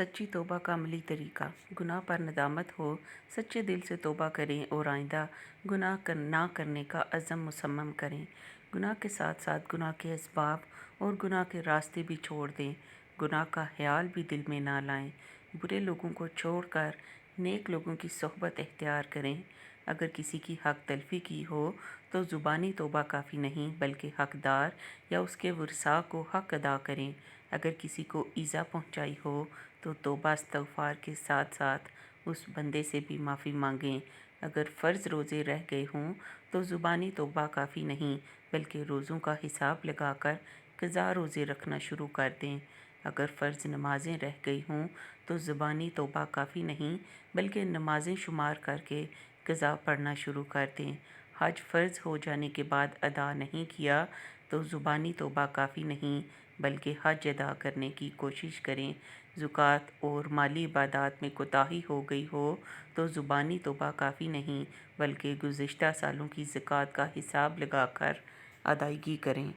सच्ची तौबा का अमली तरीका। गुनाह पर नदामत हो, सच्चे दिल से तौबा करें और आइंदा गुनाह ना करने का अज़म मुसम्मम करें। गुनाह के साथ साथ गुनाह के असबाब और गुनाह के रास्ते भी छोड़ दें। गुनाह का ख्याल भी दिल में ना लाएं। बुरे लोगों को छोड़कर नेक लोगों की सोहबत इख्तियार करें। अगर किसी की हक तलफी की हो तो ज़ुबानी तौबा काफ़ी नहीं, बल्कि हकदार या उसके वरसा को हक अदा करें। अगर किसी को ईज़ा पहुंचाई हो तो तौबा इस्तग़फ़ार के साथ साथ उस बंदे से भी माफ़ी मांगें। अगर फ़र्ज़ रोज़े रह गए हों तो ज़ुबानी तौबा काफ़ी नहीं, बल्कि रोज़ों का हिसाब लगाकर क़ज़ा रोज़े रखना शुरू कर दें। अगर फ़र्ज़ नमाज़ें रह गई हों तो ज़ुबानी तौबा काफ़ी नहीं, बल्कि नमाज़ें शुमार करके क़ज़ा पढ़ना शुरू कर दें। हज फ़र्ज़ हो जाने के बाद अदा नहीं किया तो ज़ुबानी तौबा काफ़ी नहीं, बल्कि हज अदा करने की कोशिश करें। ज़कात और माली इबादात में कोताही हो गई हो तो ज़ुबानी तौबा काफ़ी नहीं, बल्कि गुज़िश्ता सालों की ज़कात का हिसाब लगाकर अदायगी करें।